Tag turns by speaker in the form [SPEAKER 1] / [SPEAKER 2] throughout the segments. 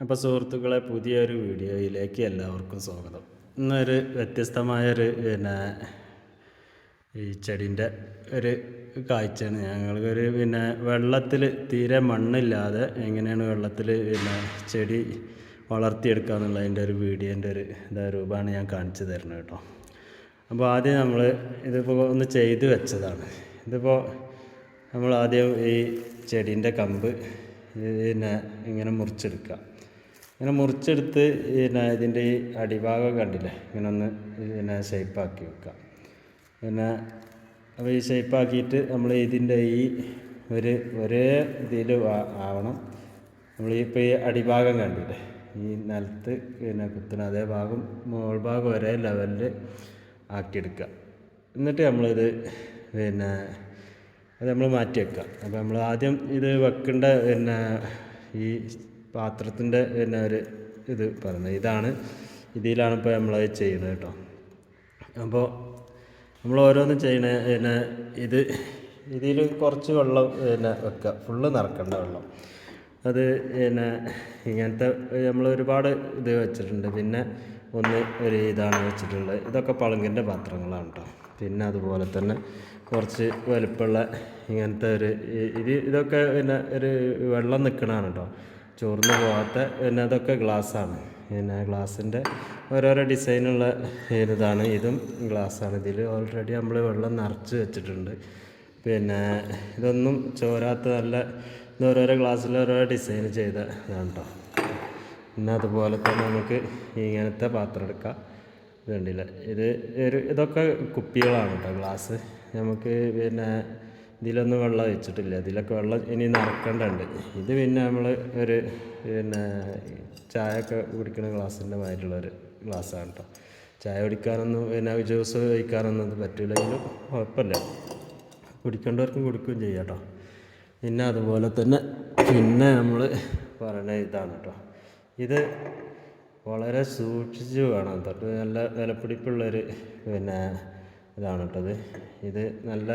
[SPEAKER 1] അപ്പോൾ സുഹൃത്തുക്കളെ, പുതിയൊരു വീഡിയോയിലേക്ക് എല്ലാവർക്കും സ്വാഗതം. ഇന്നൊരു വ്യത്യസ്തമായൊരു ഈ ചെടീൻ്റെ ഒരു കാഴ്ചയാണ്. ഞങ്ങൾക്കൊരു വെള്ളത്തിൽ തീരെ മണ്ണില്ലാതെ എങ്ങനെയാണ് വെള്ളത്തിൽ ചെടി വളർത്തിയെടുക്കുക എന്നുള്ളതിൻ്റെ ഒരു വീഡിയോൻ്റെ ഒരു രൂപമാണ് ഞാൻ കാണിച്ചു തരുന്നത് കേട്ടോ. അപ്പോൾ ആദ്യം നമ്മൾ ഇതിപ്പോൾ ഒന്ന് ചെയ്ത് വെച്ചതാണ്. ഇതിപ്പോൾ നമ്മൾ ആദ്യം ഈ ചെടീൻ്റെ കമ്പ് ഇങ്ങനെ മുറിച്ചെടുക്കുക. ഇങ്ങനെ മുറിച്ചെടുത്ത് ഇതിൻ്റെ ഈ അടിഭാഗം കണ്ടില്ലേ, ഇങ്ങനെ ഒന്ന് ഷേപ്പാക്കി വെക്കുക. അപ്പോൾ ഈ ഷേപ്പാക്കിയിട്ട് നമ്മൾ ഇതിൻ്റെ ഈ ഒരേ ഇതിൽ ആവണം. നമ്മൾ ഇപ്പോൾ ഈ അടിഭാഗം കണ്ടില്ലേ, ഈ നിലത്ത് കുത്തുന്ന അതേ ഭാഗം മുകൾ ഭാഗം ഒരേ ലെവലിൽ ആക്കിയെടുക്കുക. എന്നിട്ട് നമ്മളിത് അത് നമ്മൾ മാറ്റി വെക്കുക. അപ്പോൾ നമ്മൾ ആദ്യം ഇത് വെക്കേണ്ട ഈ പാത്രത്തിൻ്റെ ഒരു ഇത് പറയുന്നത് ഇതാണ്. ഇതിലാണ് ഇപ്പോൾ നമ്മളത് ചെയ്യുന്നത് കേട്ടോ. അപ്പോൾ നമ്മൾ ഓരോന്നും ചെയ്യണ ഇതിൽ കുറച്ച് വെള്ളം വെക്കുക, ഫുള്ള് നിറക്കേണ്ട വെള്ളം. അത് ഇങ്ങനത്തെ നമ്മൾ ഒരുപാട് ഇത് വെച്ചിട്ടുണ്ട്. പിന്നെ ഒരു ഇതാണ് വെച്ചിട്ടുള്ളത്. ഇതൊക്കെ പളുങ്കിൻ്റെ പാത്രങ്ങളാണ് കേട്ടോ. പിന്നെ അതുപോലെ തന്നെ കുറച്ച് വലുപ്പമുള്ള ഇങ്ങനത്തെ ഇതൊക്കെ ഒരു വെള്ളം നിൽക്കണതാണ് കേട്ടോ, ചോർന്ന് പോകാത്ത. അതൊക്കെ ഗ്ലാസ്സാണ്. ഗ്ലാസിൻ്റെ ഓരോരോ ഡിസൈനുള്ള ഇതാണ്. ഇതും ഗ്ലാസ്സാണ്. ഇതിൽ ഓൾറെഡി നമ്മൾ വെള്ളം നിറച്ച് വെച്ചിട്ടുണ്ട്. ഇതൊന്നും ചോരാത്ത നല്ല ഓരോരോ ഗ്ലാസ്സിൽ ഓരോരോ ഡിസൈൻ ചെയ്ത ഇതാണ് കേട്ടോ. പിന്നെ അതുപോലെ തന്നെ നമുക്ക് ഇങ്ങനത്തെ പാത്രം എടുക്കാം. ഇതുണ്ടല്ല, ഇതൊക്കെ കുപ്പികളാണ് കേട്ടോ, ഗ്ലാസ്. നമുക്ക് ഇതിലൊന്നും വെള്ളം വെച്ചിട്ടില്ല. ഇതിലൊക്കെ വെള്ളം ഇനി നിറക്കേണ്ടതുണ്ട്. ഇത് നമ്മൾ ചായ ഒക്കെ കുടിക്കുന്ന ഗ്ലാസിൻ്റെ മാതിരിയുള്ളൊരു ഗ്ലാസ്സാണ് കേട്ടോ. ചായ കുടിക്കാനൊന്നും ജ്യൂസ് കഴിക്കാനൊന്നും ഇത് പറ്റില്ലെങ്കിലും കുഴപ്പമില്ല, കുടിക്കേണ്ടവർക്കും കുടിക്കുകയും ചെയ്യാം കേട്ടോ. പിന്നെ അതുപോലെ തന്നെ നമ്മൾ പറയണത് ഇതാണ് കേട്ടോ. ഇത് വളരെ സൂക്ഷിച്ച് വേണം തൊട്ട്. നല്ല വിലപിടിപ്പുള്ളൊരു ഇതാണ് കേട്ടത്. ഇത് നല്ല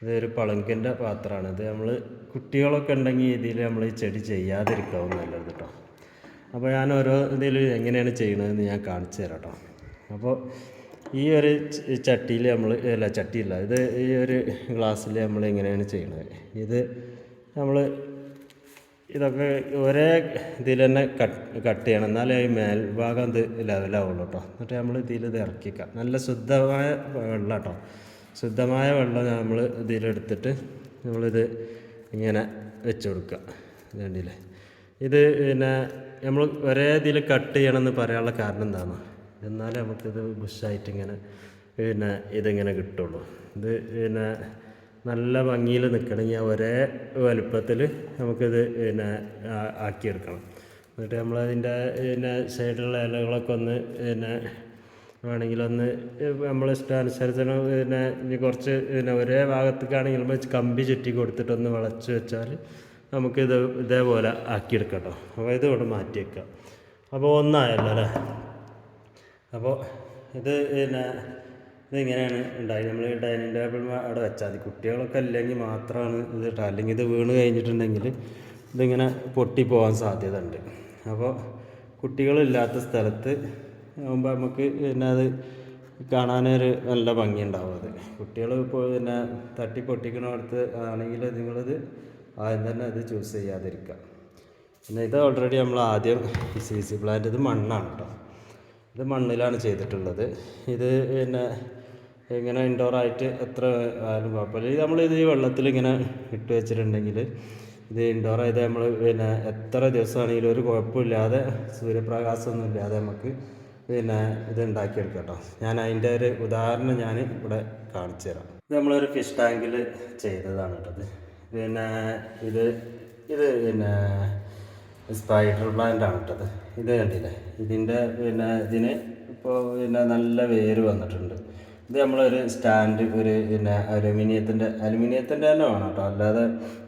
[SPEAKER 1] ഇതൊരു പളുങ്കിൻ്റെ പാത്രമാണ്. ഇത് നമ്മൾ കുട്ടികളൊക്കെ ഉണ്ടെങ്കിൽ ഇതിൽ നമ്മൾ ഈ ചെടി ചെയ്യാതിരിക്കാവും നല്ലത് കേട്ടോ. അപ്പോൾ ഞാൻ ഓരോ ഇതിൽ എങ്ങനെയാണ് ചെയ്യണതെന്ന് ഞാൻ കാണിച്ചു തരാം കേട്ടോ. അപ്പോൾ ഈ ഒരു ചട്ടിയിൽ ചട്ടിയില്ല, ഇത് ഈ ഒരു ഗ്ലാസ്സിൽ നമ്മൾ എങ്ങനെയാണ് ചെയ്യണത്. ഇതൊക്കെ ഒരേ ഇതിൽ തന്നെ കട്ട് ചെയ്യണം, എന്നാലേ ഈ മേൽഭാഗം ഇത് ലെവലാവുള്ളൂ കേട്ടോ. എന്നിട്ട് നമ്മൾ ഇത് ഇറക്കിക്കാം. നല്ല ശുദ്ധമായ വെള്ളം കേട്ടോ, ശുദ്ധമായ വെള്ളം നമ്മൾ ഇതിലെടുത്തിട്ട് നമ്മളിത് ഇങ്ങനെ വെച്ച് കൊടുക്കുക. വേണ്ടിയില്ലേ, ഇത് നമ്മൾ ഒരേ ഇതിൽ കട്ട് ചെയ്യണമെന്ന് പറയാനുള്ള കാരണം എന്താണ്, എന്നാലേ നമുക്കിത് ബുഷായിട്ട് ഇങ്ങനെ ഇതിങ്ങനെ കിട്ടുള്ളൂ. ഇത് നല്ല ഭംഗിയിൽ നിൽക്കണമെങ്കിൽ ഒരേ വലുപ്പത്തിൽ നമുക്കിത് ആക്കിയെടുക്കണം. എന്നിട്ട് നമ്മളതിൻ്റെ സൈഡിലുള്ള ഇലകളൊക്കെ ഒന്ന് വേണമെങ്കിലൊന്ന് നമ്മൾ ഇഷ്ടാനുസരിച്ച് ഇനി കുറച്ച് ഒരേ ഭാഗത്തേക്കാണെങ്കിൽ നമ്മൾ കമ്പി ചുറ്റി കൊടുത്തിട്ടൊന്ന് വളച്ച് വെച്ചാൽ നമുക്കിത് ഇതേപോലെ ആക്കിയെടുക്കാം കേട്ടോ. അപ്പോൾ ഇത് ഇവിടെ മാറ്റി വെക്കാം. അപ്പോൾ ഒന്നായല്ലോ അല്ലേ. അപ്പോൾ ഇതിങ്ങനെയാണ് ഉണ്ടായി. നമ്മൾ ഡൈനിങ് ടേബിൾ അവിടെ വെച്ചാൽ മതി. കുട്ടികളൊക്കെ അല്ലെങ്കിൽ മാത്രമാണ് ഇത് ഇട്ടാൽ, അല്ലെങ്കിൽ ഇത് വീണ് കഴിഞ്ഞിട്ടുണ്ടെങ്കിൽ ഇതിങ്ങനെ പൊട്ടിപ്പോകാൻ സാധ്യത ഉണ്ട്. അപ്പോൾ കുട്ടികളില്ലാത്ത സ്ഥലത്ത് ആകുമ്പോൾ നമുക്ക് അത് കാണാനൊരു നല്ല ഭംഗി ഉണ്ടാവും. അത് കുട്ടികൾ ഇപ്പോൾ തട്ടി പൊട്ടിക്കണടുത്ത് ആണെങ്കിൽ നിങ്ങളിത് ആദ്യം തന്നെ അത് ചൂസ് ചെയ്യാതിരിക്കുക. പിന്നെ ഇത് ഓൾറെഡി നമ്മൾ ആദ്യം CC പ്ലാന്റ്, ഇത് മണ്ണാണ് കേട്ടോ. ഇത് മണ്ണിലാണ് ചെയ്തിട്ടുള്ളത്. ഇത് ഇങ്ങനെ ഇൻഡോറായിട്ട് എത്ര ആയാലും കുഴപ്പമില്ല. ഇത് നമ്മളിത് ഈ വെള്ളത്തിൽ ഇങ്ങനെ ഇട്ട് വെച്ചിട്ടുണ്ടെങ്കിൽ ഇത് ഇൻഡോർ ആയത് നമ്മൾ എത്ര ദിവസമാണെങ്കിലും ഒരു കുഴപ്പമില്ലാതെ സൂര്യപ്രകാശമൊന്നും ഇല്ലാതെ നമുക്ക് ഇത് ഉണ്ടാക്കിയെടുക്കാം കേട്ടോ. ഞാൻ അതിൻ്റെ ഒരു ഉദാഹരണം ഞാൻ ഇവിടെ കാണിച്ചു തരാം. ഇത് നമ്മളൊരു ഫിഷ് ടാങ്കിൽ ചെയ്തതാണ് കേട്ടത്. ഇത് സ്പൈഡർ പ്ലാന്റ് ആണ് കേട്ടത്. ഇത് കണ്ടില്ലേ, ഇതിൻ്റെ ഇതിന് ഇപ്പോൾ നല്ല വേര് വന്നിട്ടുണ്ട്. ഇത് നമ്മളൊരു സ്റ്റാൻഡ് ഒരു അലുമിനിയത്തിൻ്റെ തന്നെ വേണം കേട്ടോ, അല്ലാതെ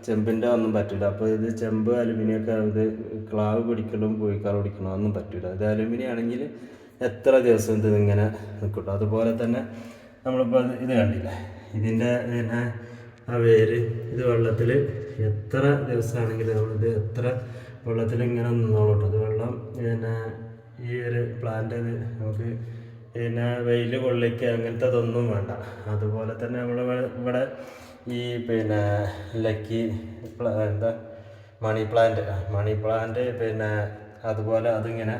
[SPEAKER 1] ചെമ്പിൻ്റെ ഒന്നും പറ്റില്ല. അപ്പോൾ ഇത് ചെമ്പ് അലുമിനിയൊക്കെ ഇത് ക്ലാവ് പിടിക്കലും പൂഴിക്കാർ പിടിക്കലും ഒന്നും പറ്റില്ല. ഇത് അലുമിനിയം ആണെങ്കിൽ എത്ര ദിവസം ഇതിങ്ങനെ നിൽക്കട്ടോ. അതുപോലെ തന്നെ നമ്മളിപ്പോൾ ഇത് കണ്ടില്ലേ, ഇതിൻ്റെ ആ വേര് ഇത് വെള്ളത്തിൽ എത്ര ദിവസമാണെങ്കിലും നമ്മളിത് എത്ര വെള്ളത്തിൽ ഇങ്ങനെ നിന്നോളൂ കേട്ടോ. അത് വെള്ളം പിന്നെ ഈ ഒരു പ്ലാന്റ് നമുക്ക് പിന്നെ വെയിൽ കൊള്ളിക്കുക അങ്ങനത്തെ അതൊന്നും വേണ്ട. അതുപോലെ തന്നെ നമ്മൾ ഇവിടെ ഈ പിന്നെ ലക്കി എന്താ മണി പ്ലാന്റ് പിന്നെ അതുപോലെ അതിങ്ങനെ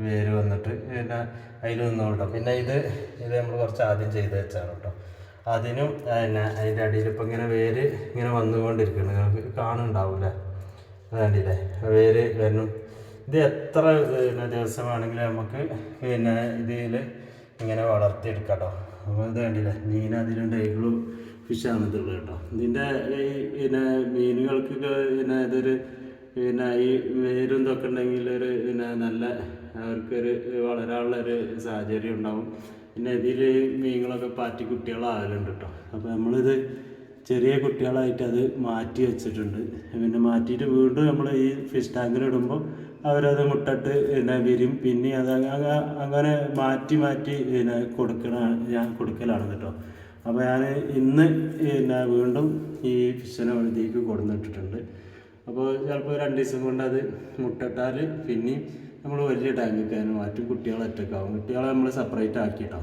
[SPEAKER 1] വേര് വന്നിട്ട് പിന്നെ അതിൽ നിന്നോട്ടോ. പിന്നെ ഇത് നമ്മൾ കുറച്ച് ആദ്യം ചെയ്ത് വെച്ചാണ് കേട്ടോ. അതിനും പിന്നെ അതിൻ്റെ അടിയിൽ ഇപ്പം ഇങ്ങനെ വേര് ഇങ്ങനെ വന്നുകൊണ്ടിരിക്കുന്നു, നിങ്ങൾക്ക് കാണുന്നുണ്ടാവില്ലേ, വേണ്ടിയില്ലേ വേര് വരണം. ഇത് എത്ര പിന്നെ ദിവസമാണെങ്കിലും നമുക്ക് പിന്നെ ഇതിൽ ഇങ്ങനെ വളർത്തിയെടുക്കാം കേട്ടോ. അപ്പോൾ ഇത് വേണ്ടിയില്ലേ, മീൻ അതിലുണ്ട്, എഗ്ലു ഫിഷാണ് ഇതുള്ളത് കേട്ടോ. ഇതിൻ്റെ ഈ പിന്നെ മീനുകൾക്കൊക്കെ പിന്നെ ഇതൊരു പിന്നെ ഈ വേരും ഇതൊക്കെ ഉണ്ടെങ്കിൽ ഒരു പിന്നെ നല്ല അവർക്കൊരു വളരാനുള്ളൊരു സാഹചര്യം ഉണ്ടാവും. പിന്നെ ഇതിൽ മീനുകളൊക്കെ പാറ്റി കുട്ടികളാകലുണ്ട് കേട്ടോ. അപ്പോൾ നമ്മളിത് ചെറിയ കുട്ടികളായിട്ട് അത് മാറ്റി വെച്ചിട്ടുണ്ട്. പിന്നെ മാറ്റിയിട്ട് വീണ്ടും നമ്മൾ ഈ ഫിഷ് ടാങ്കിലിടുമ്പോൾ അവരത് മുട്ടിട്ട് പിന്നെ വിരും. പിന്നെ അത് അങ്ങനെ മാറ്റി പിന്നെ ഞാൻ കൊടുക്കലാണ് കേട്ടോ. അപ്പോൾ ഞാൻ ഇന്ന് പിന്നെ വീണ്ടും ഈ ഫിഷിനെ ഇതിലേക്ക് കൊടുന്നിട്ടിട്ടുണ്ട്. അപ്പോൾ ചിലപ്പോൾ 2 ദിവസം കൊണ്ട് അത് മുട്ടിട്ടാൽ പിന്നെയും നമ്മൾ വലിയ ടാങ്കിക്ക് അതിന് മാറ്റും. കുട്ടികളെ ഒറ്റക്കാവും. കുട്ടികളെ നമ്മൾ സെപ്പറേറ്റ് ആക്കിയിട്ടോ.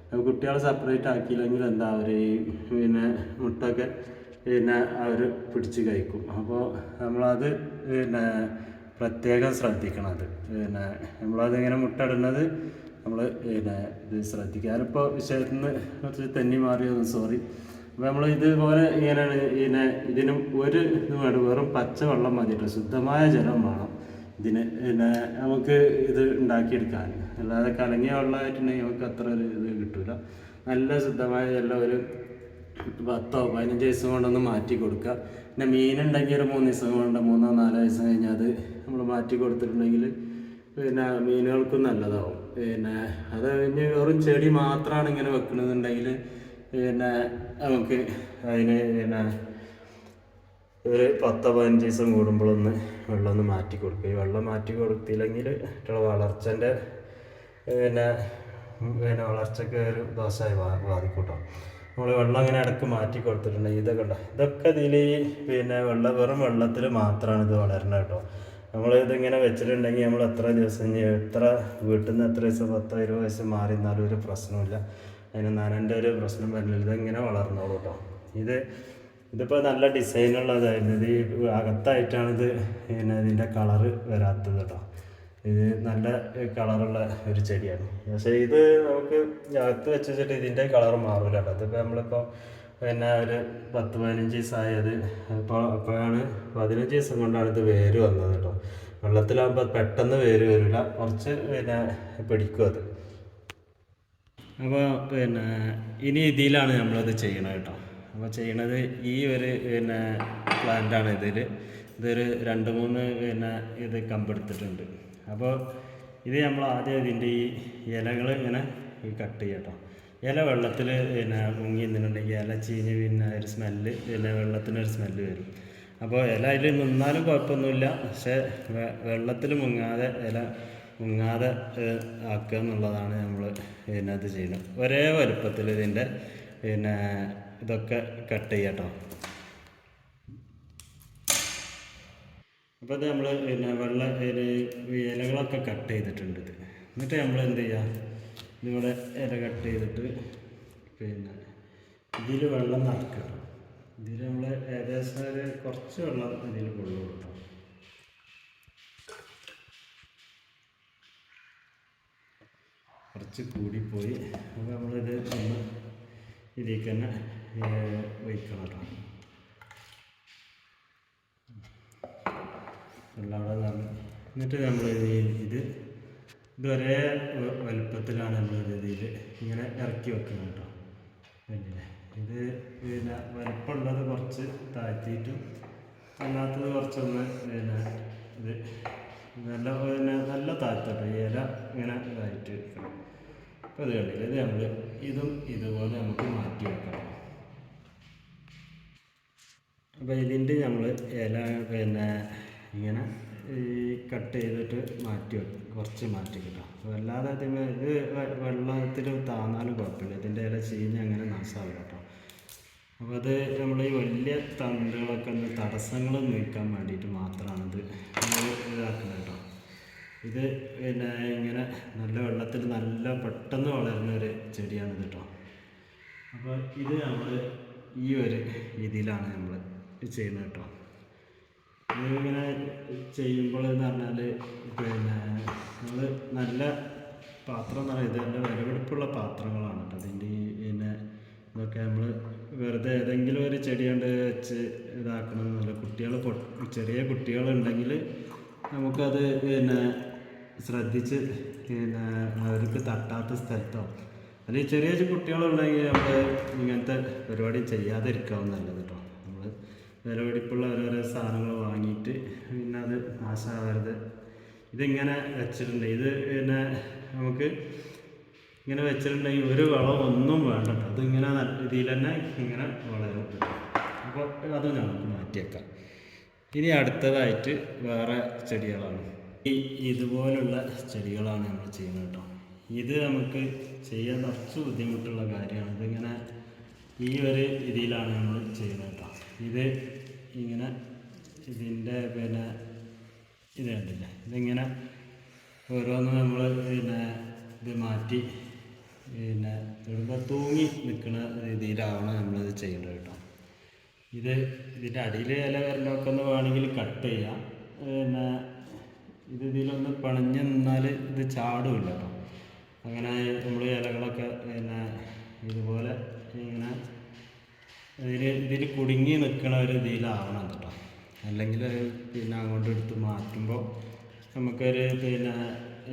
[SPEAKER 1] അപ്പോൾ കുട്ടികളെ സെപ്പറേറ്റ് ആക്കിയില്ലെങ്കിൽ എന്താ അവർ ഈ പിന്നെ മുട്ടൊക്കെ പിന്നെ അവർ പിടിച്ച് കഴിക്കും. അപ്പോൾ നമ്മളത് പിന്നെ പ്രത്യേകം ശ്രദ്ധിക്കണം. അത് പിന്നെ നമ്മളതിങ്ങനെ മുട്ടയിടുന്നത് നമ്മൾ പിന്നെ ഇത് ശ്രദ്ധിക്കുക. ഞാനിപ്പോൾ വിഷയത്തിൽ നിന്ന് കുറച്ച് തെന്നി മാറിയത് സോറി. അപ്പോൾ നമ്മൾ ഇതുപോലെ ഇങ്ങനെയാണ് പിന്നെ ഇതിനും ഒരു ഇത് വേണം, വെറും പച്ച വെള്ളം മതിയിട്ട് ശുദ്ധമായ ജലം വേണം ഇതിന് പിന്നെ നമുക്ക് ഇത് ഉണ്ടാക്കിയെടുക്കാൻ. അല്ലാതെ കലങ്ങിയ വെള്ളമായിട്ടുണ്ടെങ്കിൽ നമുക്ക് അത്ര ഒരു ഇത് കിട്ടില്ല. നല്ല ശുദ്ധമായ ജലം ഒരു 10-15 ദിവസം കൊണ്ടൊന്ന് മാറ്റി കൊടുക്കുക. പിന്നെ മീനുണ്ടെങ്കിൽ ഒരു 3 ദിവസം കൊണ്ട് 3-4 ദിവസം കഴിഞ്ഞാൽ അത് നമ്മൾ മാറ്റി കൊടുത്തിട്ടുണ്ടെങ്കിൽ പിന്നെ മീനുകൾക്കും നല്ലതാവും. പിന്നെ അത് കഴിഞ്ഞ് വെറും ചെടി മാത്രമാണ് ഇങ്ങനെ വെക്കണമെന്നുണ്ടെങ്കിൽ പിന്നെ നമുക്ക് അതിന് പിന്നെ ഒരു 10-15 ദിവസം കൂടുമ്പോഴൊന്ന് വെള്ളം ഒന്ന് മാറ്റി കൊടുക്കുക. ഈ വെള്ളം മാറ്റി കൊടുത്തില്ലെങ്കിൽ വളർച്ചൻ്റെ പിന്നെ വളർച്ചയ്ക്ക് ഒരു ദോഷമായി ബാധിക്കും കേട്ടോ. നമ്മൾ വെള്ളം ഇങ്ങനെ ഇടയ്ക്ക് മാറ്റി കൊടുത്തിട്ടുണ്ടെങ്കിൽ ഇതൊക്കെ ഇതിൽ പിന്നെ വെറും വെള്ളത്തിൽ മാത്രമാണ് ഇത് വളരുന്നത് കേട്ടോ. നമ്മളിതിങ്ങനെ വെച്ചിട്ടുണ്ടെങ്കിൽ നമ്മൾ എത്ര ദിവസം എത്ര വീട്ടിൽ നിന്ന് എത്ര ദിവസം 10-20 ദിവസം മാറി നിന്നാലും ഒരു പ്രശ്നമില്ല. അതിന് നനൻ്റെ ഒരു പ്രശ്നം വരില്ല. ഇതിങ്ങനെ വളർന്നോളൂ കേട്ടോ. ഇതിപ്പോൾ നല്ല ഡിസൈനുള്ളതായിരുന്നു. ഇത് ഈ അകത്തായിട്ടാണ് ഇത് പിന്നെ ഇതിൻ്റെ കളറ് വരാത്തത് കേട്ടോ. ഇത് നല്ല കളറുള്ള ഒരു ചെടിയാണ്. പക്ഷേ ഇത് നമുക്ക് അകത്ത് വെച്ചിട്ട് ഇതിൻ്റെ കളർ മാറില്ല കേട്ടോ. ഇതിപ്പോൾ നമ്മളിപ്പോൾ പിന്നെ ഒരു 10-15 ദിവസമായത് അപ്പോഴാണ് 15 ദിവസം കൊണ്ടാണ് ഇത് വേര് വന്നത് കേട്ടോ. വെള്ളത്തിലാകുമ്പോൾ പെട്ടെന്ന് വേര് വരില്ല, കുറച്ച് പിന്നെ പിടിക്കും അത്. അപ്പോൾ പിന്നെ ഇനി ഇതിലാണ് നമ്മളത് ചെയ്യണത് കേട്ടോ. അപ്പോൾ ചെയ്യണത് ഈ ഒരു പിന്നെ പ്ലാന്റാണ്. ഇതൊരു 2-3 പിന്നെ ഇത് കമ്പെടുത്തിട്ടുണ്ട്. അപ്പോൾ ഇത് നമ്മൾ ആദ്യം ഇതിൻ്റെ ഈ ഇലകൾ ഇങ്ങനെ കട്ട് ചെയ്യാം കേട്ടോ. ഇല വെള്ളത്തിൽ പിന്നെ മുങ്ങി നിന്നുണ്ടെങ്കിൽ ഇല ചീഞ്ഞ് പിന്നെ ഒരു സ്മെല്ല്, പിന്നെ വെള്ളത്തിനൊരു സ്മെല്ല് വരും. അപ്പോൾ ഇല അതിൽ നിന്നാലും കുഴപ്പമൊന്നുമില്ല. പക്ഷേ വെള്ളത്തിൽ ഇല മുങ്ങാതെ ആക്കുക എന്നുള്ളതാണ് നമ്മൾ പിന്നെ അത് ചെയ്യുന്നത്. ഒരേ വലുപ്പത്തിൽ ഇതിൻ്റെ പിന്നെ ഇതൊക്കെ കട്ട് ചെയ്യാം കേട്ടോ. അപ്പോൾ ഇത് നമ്മൾ പിന്നെ ഇലകളൊക്കെ കട്ട് ചെയ്തിട്ടുണ്ട്. എന്നിട്ട് നമ്മൾ എന്ത് ചെയ്യുക, ഇതിവിടെ ഇല കട്ട് ചെയ്തിട്ട് പിന്നെ ഇതിൽ വെള്ളം നിറക്കുക. ഇതിൽ നമ്മൾ ഏകദേശം ഒരു കുറച്ച് വെള്ളം ഇതിൽ കൊള്ളു കേട്ടോ. കുറച്ച് കൂടിപ്പോയി. അപ്പോൾ നമ്മളിത് ഒന്ന് ഇതിലേക്ക് തന്നെ വയ്ക്കണം കേട്ടോ. എന്നിട്ട് നമ്മൾ ഇതൊരേ വലുപ്പത്തിലാണ് നമ്മൾ ഇതിൽ ഇങ്ങനെ ഇറക്കി വെക്കുന്നത് കേട്ടോ. പിന്നെ ഇത് പിന്നെ വലുപ്പമുള്ളത് കുറച്ച് താഴ്ത്തിയിട്ടും അല്ലാത്തത് കുറച്ചൊന്ന് പിന്നെ ഇത് നല്ല താഴ്ത്തോട്ടോ. ഈ ഇല ഇങ്ങനെ ഇതായിട്ട് വെക്കണം. അപ്പോൾ ഇത് കണ്ടില്ല, ഇത് നമ്മൾ ഇതുപോലെ നമുക്ക് മാറ്റി വെക്കണം. അപ്പോൾ ഇതിൻ്റെ നമ്മൾ ഇല പിന്നെ ഇങ്ങനെ ഈ കട്ട് ചെയ്തിട്ട് മാറ്റി വെക്കും, കുറച്ച് മാറ്റി കിട്ടും. അല്ലാതെ ഇത് വെള്ളത്തിൽ താന്നാലും കുഴപ്പമില്ല. ഇതിൻ്റെ ഇല ചീഞ്ഞ് അങ്ങനെ നാശമാവില്ല കേട്ടോ. അപ്പോൾ അത് നമ്മൾ ഈ വലിയ തണ്ടുകളൊക്കെ ഒന്ന് തടസ്സങ്ങൾ നീക്കാൻ വേണ്ടിയിട്ട് മാത്രമാണ് ഇത് നമ്മൾ ഇതാക്കുന്നത് കേട്ടോ. ഇത് പിന്നെ ഇങ്ങനെ നല്ല വെള്ളത്തിൽ നല്ല പെട്ടെന്ന് വളരുന്ന ഒരു ചെടിയാണിത് കേട്ടോ. അപ്പോൾ ഇത് നമ്മൾ ഈ ഒരു രീതിയിലാണ് നമ്മൾ ചെയ്യുന്നത് കേട്ടോ. ഇതിങ്ങനെ ചെയ്യുമ്പോൾ എന്ന് പറഞ്ഞാൽ പിന്നെ നമ്മൾ നല്ല പാത്രം എന്ന് പറയുന്നത് നല്ല വിലപിടിപ്പുള്ള പാത്രങ്ങളാണ് കേട്ടോ. അതിൻ്റെ ഈ പിന്നെ ഇതൊക്കെ നമ്മൾ വെറുതെ ഏതെങ്കിലും ഒരു ചെടി കൊണ്ട് വെച്ച് ഇതാക്കണമെന്നില്ല. ചെറിയ കുട്ടികളുണ്ടെങ്കിൽ നമുക്കത് പിന്നെ ശ്രദ്ധിച്ച് പിന്നെ അവർക്ക് തട്ടാത്ത സ്ഥലത്തോ അല്ലെങ്കിൽ ചെറിയ കുട്ടികളുണ്ടെങ്കിൽ നമ്മൾ ഇങ്ങനത്തെ പരിപാടി ചെയ്യാതിരിക്കാവും നല്ലത് കേട്ടോ. നമ്മൾ വിലപിടിപ്പുള്ള ഓരോരോ സാധനങ്ങൾ വാങ്ങിയിട്ട് പിന്നെ അത് നാശമാവരുത്. ഇതിങ്ങനെ വെച്ചിട്ടുണ്ട്. ഇത് പിന്നെ നമുക്ക് ഇങ്ങനെ വെച്ചിട്ടുണ്ടെങ്കിൽ ഒരു വളം ഒന്നും വേണ്ട കേട്ടോ. അതിങ്ങനെ നല്ല രീതിയിൽ തന്നെ ഇങ്ങനെ വളരും. അപ്പോൾ അത് നമുക്ക് മാറ്റിയേക്കാം. ഇനി അടുത്തതായിട്ട് വേറെ ചെടികളാണ്. ഇതുപോലുള്ള ചെടികളാണ് നമ്മൾ ചെയ്യുന്നത് കേട്ടോ. ഇത് നമുക്ക് ചെയ്യാൻ കുറച്ച് ബുദ്ധിമുട്ടുള്ള കാര്യമാണ്. ഇതിങ്ങനെ ഈ ഒരു രീതിയിലാണ് നമ്മൾ ചെയ്യുന്നത് കേട്ടോ. ഇത് ഇങ്ങനെ ഇതിൻ്റെ പിന്നെ ഇത് കണ്ടില്ല, ഇതിങ്ങനെ ഓരോന്ന് നമ്മൾ പിന്നെ ഇത് മാറ്റി പിന്നെ ഇടുമ്പോൾ തൂങ്ങി നിൽക്കുന്ന രീതിയിലാവണം നമ്മളിത് ചെയ്യേണ്ടത് കേട്ടോ. ഇതിൻ്റെ അടിയിൽ ഇല വരണ്ടൊക്കെ ഒന്ന് വേണമെങ്കിൽ കട്ട് ചെയ്യാം. പിന്നെ ഇതിലൊന്ന് പണിഞ്ഞ് നിന്നാൽ ഇത് ചാടുമില്ല കേട്ടോ. അങ്ങനെ നമ്മൾ ഇലകളൊക്കെ പിന്നെ ഇതുപോലെ ഇങ്ങനെ ഇതിൽ കുടുങ്ങി നിൽക്കണ ഒരു ഇതിലാവണം കേട്ടോ. അല്ലെങ്കിൽ പിന്നെ അങ്ങോട്ട് എടുത്ത് മാറ്റുമ്പോൾ നമുക്കൊരു പിന്നെ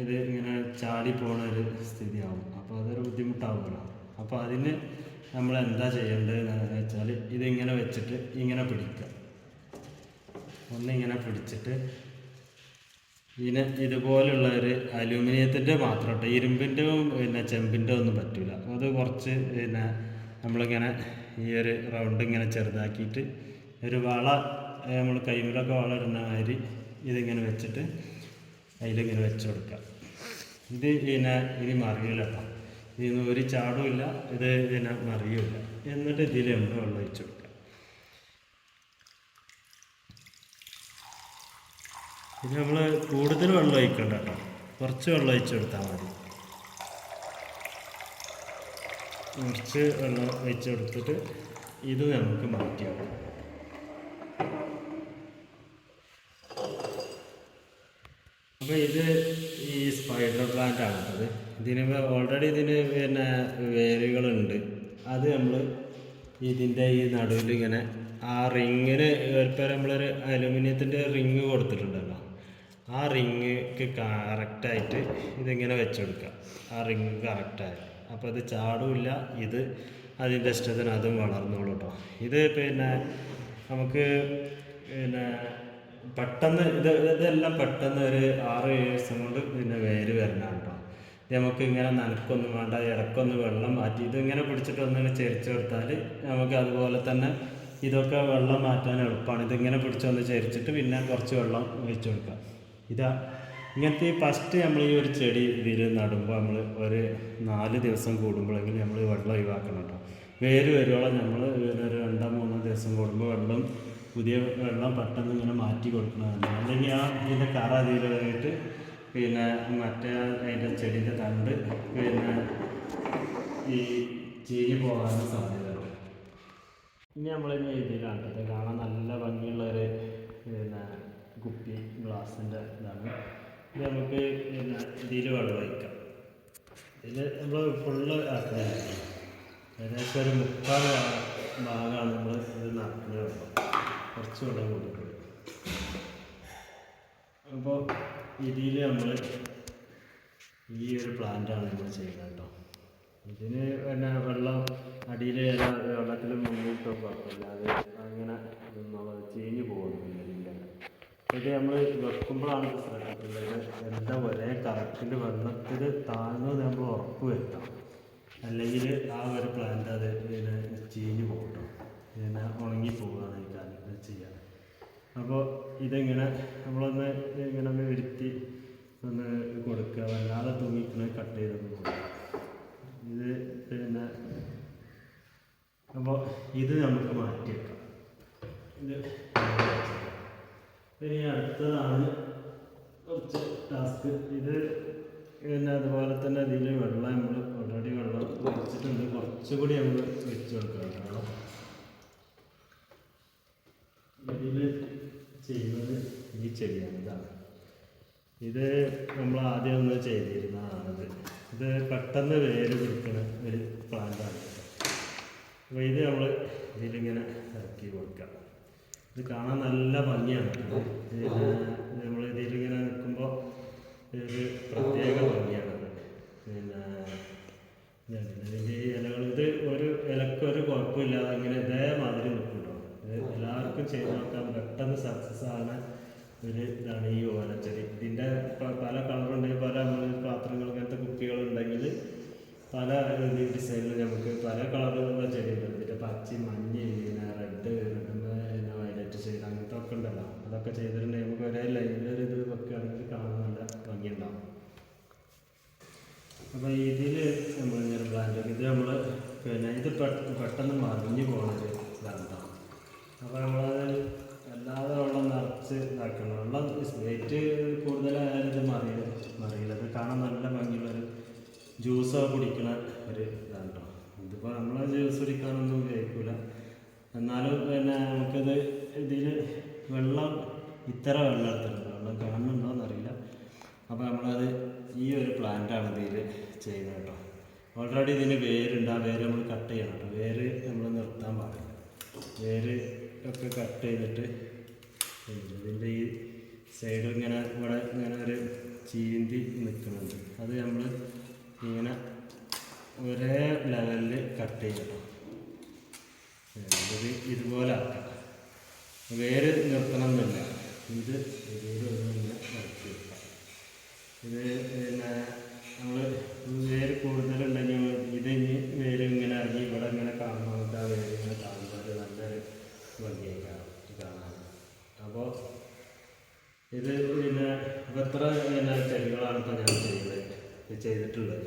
[SPEAKER 1] ഇത് ഇങ്ങനെ ചാടി പോണ ഒരു സ്ഥിതിയാവും. അപ്പോൾ അതൊരു ബുദ്ധിമുട്ടാവുമല്ലോ. അപ്പോൾ അതിന് നമ്മൾ എന്താ ചെയ്യേണ്ടതെന്ന് വെച്ചാൽ ഇതിങ്ങനെ വെച്ചിട്ട് ഇങ്ങനെ പിടിക്കുക. ഒന്നിങ്ങനെ പിടിച്ചിട്ട് ഇതിന് ഇതുപോലുള്ള ഒരു അലൂമിനിയത്തിൻ്റെ മാത്രം കേട്ടോ. ഇരുമ്പിൻ്റെ പിന്നെ ചെമ്പിൻ്റെ ഒന്നും പറ്റില്ല. അത് കുറച്ച് പിന്നെ നമ്മളിങ്ങനെ ഈ ഒരു റൗണ്ട് ഇങ്ങനെ ചെറുതാക്കിയിട്ട് ഒരു വള നമ്മൾ കൈമിലൊക്കെ വളരുന്ന മാതിരി ഇതിങ്ങനെ വെച്ചിട്ട് അതിലിങ്ങനെ വെച്ച് കൊടുക്കുക. ഇത് പിന്നെ ഇനി മറിയില്ല കേട്ടോ. ഇതിന് ഒരു ചാടുമില്ല, ഇത് പിന്നെ മറിയില്ല. എന്നിട്ട് ഇതിൽ നമ്മൾ വെള്ളം ഒഴിച്ച് കൊടുക്കുക. ഇത് നമ്മൾ കൂടുതൽ വെള്ളം ഒഴിക്കണ്ട കേട്ടോ. കുറച്ച് വെള്ളം ഒഴിച്ച് കൊടുത്താൽ മതി. കുറച്ച് വെള്ളം ഒഴിച്ച് കൊടുത്തിട്ട് ഇത് നമുക്ക് മാറ്റിയാവും. അപ്പോൾ ഇത് ഈ സ്പൈഡർ പ്ലാന്റ് ആണ്. ഇതിന് ഓൾറെഡി ഇതിന് പിന്നെ വേരുകളുണ്ട്. അത് നമ്മൾ ഇതിൻ്റെ ഈ നടുവിൽ ഇങ്ങനെ ആ റിങ്ങിന് ഇപ്പോൾ നമ്മളൊരു അലുമിനിയത്തിൻ്റെ റിങ് കൊടുത്തിട്ടുണ്ടല്ലോ, ആ റിങ്ങക്ക് കറക്റ്റായിട്ട് ഇതിങ്ങനെ വെച്ചെടുക്കുക. ആ റിങ് കറക്റ്റായി അപ്പോൾ ഇത് ചാടുമില്ല. ഇത് അതിൻ്റെ ഇഷ്ടത്തിന് അതും വളർന്നോളൂ കേട്ടോ. ഇത് പിന്നെ നമുക്ക് പിന്നെ പെട്ടെന്ന് ഇതെല്ലാം പെട്ടെന്ന് ഒരു 6-7 ദിവസം കൊണ്ട് പിന്നെ വേര് വരണതാണ് കേട്ടോ. ഇത് നമുക്ക് ഇങ്ങനെ നനക്കൊന്നും വേണ്ട, ഇടക്കൊന്ന് വെള്ളം മാറ്റി ഇതിങ്ങനെ പിടിച്ചിട്ട് ഒന്നിങ്ങനെ ചെരിച്ച് കൊടുത്താൽ നമുക്ക് അതുപോലെ തന്നെ ഇതൊക്കെ വെള്ളം മാറ്റാൻ എളുപ്പമാണ്. ഇതിങ്ങനെ പിടിച്ചൊന്ന് ചെരിച്ചിട്ട് പിന്നെ കുറച്ച് വെള്ളം ഒഴിച്ച് കൊടുക്കുക. ഇങ്ങനത്തെ ഫസ്റ്റ് നമ്മൾ ഈ ഒരു ചെടി ഇതിൽ നടുമ്പോൾ നമ്മൾ ഒരു 4 ദിവസം കൂടുമ്പോഴെങ്കിലും നമ്മൾ വെള്ളം ഒഴിവാക്കണം കേട്ടോ. വേര് വരുവോളം നമ്മൾ ഒരു 2-3 ദിവസം കൂടുമ്പോൾ പുതിയ വെള്ളം പെട്ടെന്ന് ഇങ്ങനെ മാറ്റി കൊടുക്കണമല്ലോ. അല്ലെങ്കിൽ ഇതിൻ്റെ കറ അതിലായിട്ട് പിന്നെ മറ്റേ അതിൻ്റെ ചെടീൻ്റെ തണ്ട് പിന്നെ ഈ ചീഞ്ഞ് പോകാനും സാധ്യതയുണ്ട്. ഇനി നമ്മളിനി ഇതിലാണ് കേട്ടോ. കാണാൻ നല്ല ഭംഗിയുള്ളൊരു പിന്നെ കുപ്പി ഗ്ലാസിൻ്റെ ഇതാണ്. ഇത് നമുക്ക് പിന്നെ ഇതിൽ വെള്ളം ഒഴിക്കാം. ഇതിൽ നമ്മൾ ഫുള്ള് ആക്കുന്നില്ല, ഏകദേശം ഒരു 3/4 ഭാഗമാണ് നമ്മൾ ഇത് നടക്കുന്നത് വെള്ളം. കുറച്ച് വെള്ളം കൊടുക്കുന്നത്. അപ്പോൾ ഇതിൽ നമ്മൾ ഈ ഒരു പ്ലാന്റാണ് നമ്മൾ ചെയ്യുന്നത് കേട്ടോ. ഇതിന് പിന്നെ വെള്ളം അടിയിൽ വെള്ളത്തിൽ മുങ്ങിയിട്ടോ കുഴപ്പമില്ലാതെ അങ്ങനെ നിന്നുള്ളത് ചീഞ്ഞ് പോകുന്നില്ല. ഇത് നമ്മൾ വെക്കുമ്പോഴാണ് ശ്രദ്ധിക്കുന്നത് എന്താ ഒരേ കറക്റ്റിൽ വെള്ളത്തിൽ താഴ്ന്നത് നമ്മൾ ഉറപ്പ് വരുത്തണം. അല്ലെങ്കിൽ ആ ഒരു പ്ലാന്റ് അത് പിന്നെ ചീഞ്ഞ് പോകട്ടോ, പിന്നെ ഉണങ്ങിപ്പോവുകയാണ് ഈ കാര്യങ്ങൾ ചെയ്യാൻ. അപ്പോൾ ഇതിങ്ങനെ നമ്മളൊന്ന് ഇങ്ങനെ ഒന്ന് വരുത്തി ഒന്ന് കൊടുക്കുക. വല്ലാതെ തൂങ്ങിക്കണ കട്ട് ചെയ്തൊന്ന് കൊടുക്കുക. ഇത് പിന്നെ അപ്പോൾ ഇത് നമുക്ക് ടാസ്ക്. ഇത് പിന്നെ അതുപോലെ തന്നെ ഇതിൽ വെള്ളം നമ്മൾ ഓൾറെഡി വെള്ളം ഒഴിച്ചിട്ടുണ്ട്, കുറച്ചുകൂടി നമ്മൾ വെച്ച് കൊടുക്കണം. കാരണം ഇതിൽ ചെയ്യുന്നത് ഈ ചെടിയാണ്. ഇതാണ് ഇത് നമ്മൾ ആദ്യം ഒന്ന് ചെയ്തിരുന്നതാണത്. ഇത് പെട്ടെന്ന് വേര് പിടിക്കുന്ന ഒരു പ്ലാന്റാണ്. അപ്പോൾ ഇത് നമ്മൾ ഇതിലിങ്ങനെ ഇറക്കി കൊടുക്കാം. ഇത് കാണാൻ നല്ല ഭംഗിയാണ്. നമ്മൾ ഇതിലിങ്ങനെ നിൽക്കുമ്പോൾ ഒരു പ്രത്യേക ഭംഗിയാണ്. പിന്നെ ഇതിൻ്റെ ഈ ഇലകൾ ഇത് ഒരു ഇലക്കൊരു കുഴപ്പമില്ലാതെ ഇങ്ങനെ ഇതേമാതിരി നിൽക്കുന്നുണ്ടോ. ഇത് എല്ലാവർക്കും ചെയ്ത് നോക്കാൻ പെട്ടെന്ന് സക്സസ് ആകുന്ന ഒരു ഇതാണ് ഈ ഓലച്ചെടി. ഇതിൻ്റെ പല കളറുണ്ട്, പല നമ്മൾ പാത്രങ്ങൾ അങ്ങനത്തെ കുപ്പികളുണ്ടെങ്കിൽ പല ഡിസൈനിൽ നമുക്ക് പല കളറുകളുള്ള ചെടികളുണ്ട്. ഇതിൻ്റെ പച്ച, മഞ്ഞ, റെഡ്, വയലറ്റ് ഷെയ്ഡ് അങ്ങനത്തെ ഒക്കെ ഉണ്ടല്ലോ. അതൊക്കെ ചെയ്തിട്ടുണ്ടെങ്കിൽ നമുക്ക് ഒരേ ലൈനിലൊരു ഇത് വെക്കുകയാണെങ്കിൽ കാണാൻ നല്ല ഭംഗിയുണ്ടാവും. അപ്പോൾ ഇതിൽ നമ്മളിങ്ങനെ പ്ലാന്റ് ഇത് നമ്മൾ പിന്നെ ഇത് പെട്ടെന്ന് മറിഞ്ഞു പോകുന്നൊരു ഇതാണ്. അപ്പോൾ നമ്മളത് അല്ലാതെ വെള്ളം നിറച്ച് ഇതാക്കണം. വെള്ളം വെയിറ്റ് കൂടുതലായാലും ഇത് മറിയില്ല. ഇത് കാണാൻ നല്ല ഭംഗിയുള്ളൊരു ജ്യൂസൊക്കെ കുടിക്കുന്ന ഒരു ഇതാണ് കേട്ടോ. ഇതിപ്പോൾ നമ്മൾ ജ്യൂസ് കുടിക്കാനൊന്നും ഉപയോഗിക്കില്ല. എന്നാലും പിന്നെ നമുക്കിത് ഇതിൽ വെള്ളം ഇത്ര വെള്ളം എടുത്തിട്ടുണ്ട്. വെള്ളം കാണുന്നുണ്ടോയെന്ന് അറിയില്ല. അപ്പോൾ നമ്മളത് ഈ ഒരു പ്ലാന്റാണ് ഇതിൽ ചെയ്യുന്നത് കേട്ടോ. ഓൾറെഡി ഇതിന് വേരുണ്ട്. ആ വേര് നമ്മൾ കട്ട് ചെയ്യണം കേട്ടോ. വേര് നമ്മൾ നിർത്താൻ പാടില്ല. വേര് ഒക്കെ കട്ട് ചെയ്തിട്ട് ഇതിൻ്റെ ഈ സൈഡ് ഇങ്ങനെ ഇവിടെ ഇങ്ങനെ ഒരു ചീന്തി നിൽക്കുന്നുണ്ട്. അത് നമ്മൾ ഇങ്ങനെ ഒരേ ലെവലിൽ കട്ട് ചെയ്യണം. ഇത് ഇതുപോലെ ആക്കാം. വേര് നിർത്തണം എന്നില്ല. ഇത് ഇങ്ങനെ ഇറക്കി വെക്കാം. ഇത് പിന്നെ നമ്മൾ വേര് കൂടുതലുണ്ടെങ്കിൽ ഇത് ഇനി വേര് ഇങ്ങനെ ഇറങ്ങി ഇവിടെ ഇങ്ങനെ കാണുമ്പോൾ ആ വേര് ഇങ്ങനെ കാണുമ്പോൾ നല്ലൊരു ഭംഗിയായി കാണാൻ. അപ്പോൾ ഇത് പിന്നെ എത്ര പിന്നെ ചെടികളാണ് ഇപ്പോൾ ഞാൻ ചെയ്തിട്ടുള്ളത്.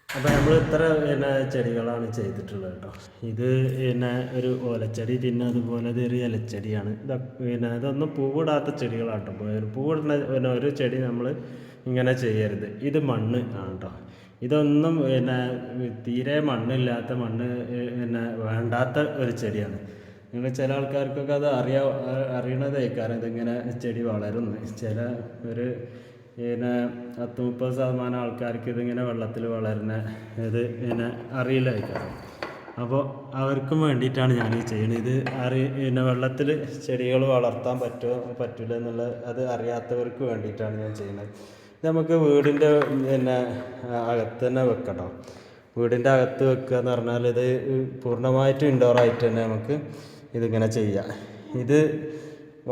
[SPEAKER 1] അപ്പോൾ നമ്മൾ ഇത്ര പിന്നെ ചെടികളാണ് ചെയ്തിട്ടുള്ളത് കേട്ടോ. ഇത് പിന്നെ ഒരു ഓലച്ചെടി, പിന്നെ അതുപോലെ ഇതൊരു ഇലച്ചെടിയാണ്. പിന്നെ ഇതൊന്നും പൂവിടാത്ത ചെടികളാണ് കേട്ടോ. പൂവിടുന്ന പിന്നെ ഒരു ചെടി നമ്മൾ ഇങ്ങനെ ചെയ്യരുത്. ഇത് മണ്ണ് ആണ് കേട്ടോ. ഇതൊന്നും പിന്നെ തീരെ മണ്ണില്ലാത്ത പിന്നെ വേണ്ടാത്ത ഒരു ചെടിയാണ്. നിങ്ങൾ ചില ആൾക്കാർക്കൊക്കെ അത് അറിയണതേ. കാരണം ഇതിങ്ങനെ ചെടി വളരുന്നു. ചില ഒരു പിന്നെ 10-30% ആൾക്കാർക്ക് ഇതിങ്ങനെ വെള്ളത്തിൽ വളരുന്ന ഇത് പിന്നെ അറിയില്ലായിരിക്കാം. അപ്പോൾ അവർക്കും വേണ്ടിയിട്ടാണ് ഞാൻ ഈ ചെയ്യുന്നത്. ഇത് പിന്നെ വെള്ളത്തിൽ ചെടികൾ വളർത്താൻ പറ്റില്ല എന്നുള്ളത് അത് അറിയാത്തവർക്ക് വേണ്ടിയിട്ടാണ് ഞാൻ ചെയ്യുന്നത്. ഇത് നമുക്ക് വീടിൻ്റെ പിന്നെ അകത്ത് തന്നെ വെക്കട്ടോ. വീടിൻ്റെ അകത്ത് വെക്കുക എന്ന് പറഞ്ഞാൽ ഇത് പൂർണ്ണമായിട്ടും ഇൻഡോറായിട്ട് തന്നെ നമുക്ക് ഇതിങ്ങനെ ചെയ്യാം. ഇത്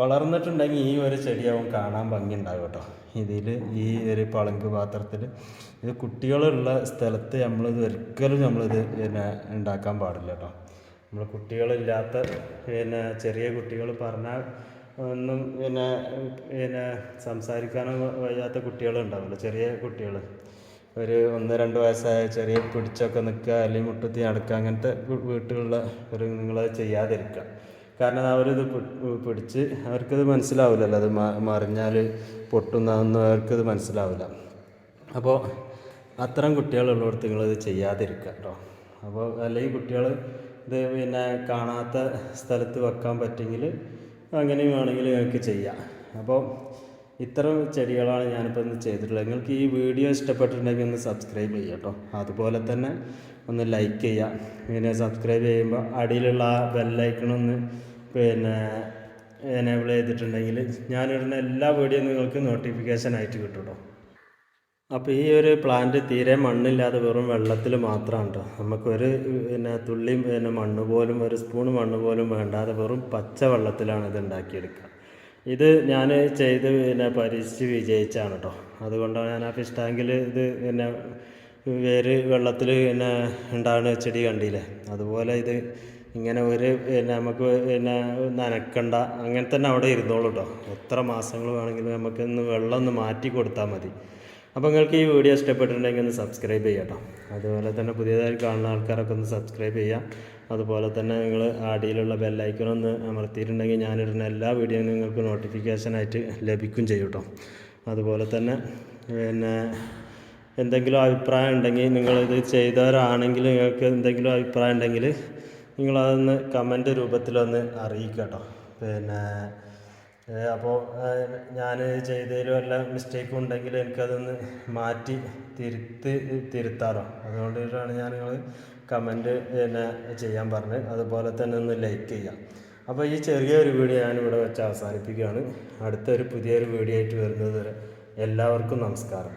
[SPEAKER 1] വളർന്നിട്ടുണ്ടെങ്കിൽ ഈ ഒരു ചെടിയാവും കാണാൻ ഭംഗി ഉണ്ടാകും കേട്ടോ. ഇതിൽ ഈ ഒരു പളങ്ക് പാത്രത്തിൽ ഇത് കുട്ടികളുള്ള സ്ഥലത്ത് നമ്മളിത് ഒരിക്കലും നമ്മളിത് പിന്നെ ഉണ്ടാക്കാൻ പാടില്ല കേട്ടോ. നമ്മൾ കുട്ടികളില്ലാത്ത പിന്നെ ചെറിയ കുട്ടികൾ പറഞ്ഞാൽ ഒന്നും പിന്നെ സംസാരിക്കാനോ വയ്യാത്ത കുട്ടികളുണ്ടാവുമല്ലോ. ചെറിയ കുട്ടികൾ ഒരു 1-2 വയസ്സായ ചെറിയ പിടിച്ചൊക്കെ നിൽക്കുക, അല്ലെങ്കിൽ മുട്ടത്തി നടക്കുക, അങ്ങനത്തെ വീട്ടിലുള്ള ഒരു നിങ്ങളത് ചെയ്യാതിരിക്കുക. കാരണം അവരിത് പിടിച്ച് അവർക്കത് മനസ്സിലാവില്ലല്ലോ. അത് മറിഞ്ഞാൽ പൊട്ടുന്നതൊന്നും അവർക്കത് മനസ്സിലാവില്ല. അപ്പോൾ അത്തരം കുട്ടികളുള്ളിടത്ത് നിങ്ങളിത് ചെയ്യാതിരിക്കുക കേട്ടോ. അപ്പോൾ അല്ലെങ്കിൽ കുട്ടികൾ ഇത് പിന്നെ കാണാത്ത സ്ഥലത്ത് വെക്കാൻ പറ്റുമെങ്കിൽ അങ്ങനെയും വേണമെങ്കിൽ നിങ്ങൾക്ക് ചെയ്യാം. അപ്പോൾ ഇത്തരം ചെടികളാണ് ഞാനിപ്പോൾ ഇന്ന് ചെയ്തിട്ടുള്ളത്. നിങ്ങൾക്ക് ഈ വീഡിയോ ഇഷ്ടപ്പെട്ടിട്ടുണ്ടെങ്കിൽ ഒന്ന് സബ്സ്ക്രൈബ് ചെയ്യുക കേട്ടോ. അതുപോലെ തന്നെ ഒന്ന് ലൈക്ക് ചെയ്യുക. പിന്നെ സബ്സ്ക്രൈബ് ചെയ്യുമ്പോൾ അടിയിലുള്ള ആ ബെല്ലൈക്കണൊന്ന് പിന്നെ എനേബിൾ ചെയ്തിട്ടുണ്ടെങ്കിൽ ഞാനിടുന്ന എല്ലാ വീഡിയോ നിങ്ങൾക്ക് നോട്ടിഫിക്കേഷൻ ആയിട്ട് കിട്ടും കേട്ടോ. അപ്പോൾ ഈ ഒരു പ്ലാന്റ് തീരെ മണ്ണില്ലാതെ വെറും വെള്ളത്തിൽ മാത്രമാണ് കേട്ടോ. നമുക്കൊരു പിന്നെ തുള്ളി പിന്നെ മണ്ണ് പോലും, ഒരു സ്പൂൺ മണ്ണ് പോലും വേണ്ടാതെ വെറും പച്ച വെള്ളത്തിലാണ് ഇത് ഉണ്ടാക്കിയെടുക്കുക. ഇത് ഞാൻ ചെയ്ത് പിന്നെ പരീക്ഷിച്ച് വിജയിച്ചാണ് കേട്ടോ. അതുകൊണ്ടാണ് ഞാൻ ആ ഫിഷ് ടാങ്കിൽ ഇത് പിന്നെ വേര് വെള്ളത്തിൽ പിന്നെ ഉണ്ടാകുന്ന ചെടി കണ്ടില്ലേ, അതുപോലെ ഇത് ഇങ്ങനെ ഒരു പിന്നെ നമുക്ക് പിന്നെ നനക്കണ്ട, അങ്ങനെ തന്നെ അവിടെ ഇരുന്നോളൂ കേട്ടോ. എത്ര മാസങ്ങൾ വേണമെങ്കിലും നമുക്കൊന്ന് വെള്ളം ഒന്ന് മാറ്റി കൊടുത്താൽ മതി. അപ്പോൾ നിങ്ങൾക്ക് ഈ വീഡിയോ ഇഷ്ടപ്പെട്ടിട്ടുണ്ടെങ്കിൽ ഒന്ന് സബ്സ്ക്രൈബ് ചെയ്യാം കേട്ടോ. അതുപോലെ തന്നെ പുതിയതായി കാണുന്ന ആൾക്കാരൊക്കെ ഒന്ന് സബ്സ്ക്രൈബ് ചെയ്യാം. അതുപോലെ തന്നെ നിങ്ങൾ അടിയിലുള്ള ബെല്ലൈക്കൺ ഒന്ന് അമർത്തിയിട്ടുണ്ടെങ്കിൽ ഞാനിടുന്ന എല്ലാ വീഡിയോയും നിങ്ങൾക്ക് നോട്ടിഫിക്കേഷനായിട്ട് ലഭിക്കും ചെയ്യും കേട്ടോ. അതുപോലെ തന്നെ പിന്നെ എന്തെങ്കിലും അഭിപ്രായം ഉണ്ടെങ്കിൽ നിങ്ങളിത് ചെയ്തവരാണെങ്കിൽ നിങ്ങൾക്ക് എന്തെങ്കിലും അഭിപ്രായം ഉണ്ടെങ്കിൽ നിങ്ങളതൊന്ന് കമൻറ്റ് രൂപത്തിലൊന്ന് അറിയിക്കുക കേട്ടോ. പിന്നെ അപ്പോൾ ഞാൻ ചെയ്തതിലും വല്ല മിസ്റ്റേക്കും ഉണ്ടെങ്കിൽ എനിക്കതൊന്ന് മാറ്റി തിരുത്താറോ. അതുകൊണ്ടിട്ടാണ് ഞാൻ നിങ്ങൾ കമൻറ്റ് പിന്നെ ചെയ്യാൻ പറഞ്ഞത്. അതുപോലെ തന്നെ ഒന്ന് ലൈക്ക് ചെയ്യാം. അപ്പോൾ ഈ ചെറിയൊരു വീഡിയോ ഞാനിവിടെ വെച്ച് അവസാനിപ്പിക്കുകയാണ്. അടുത്തൊരു പുതിയൊരു വീഡിയോ ആയിട്ട് വരുന്നത് വരെ എല്ലാവർക്കും നമസ്കാരം.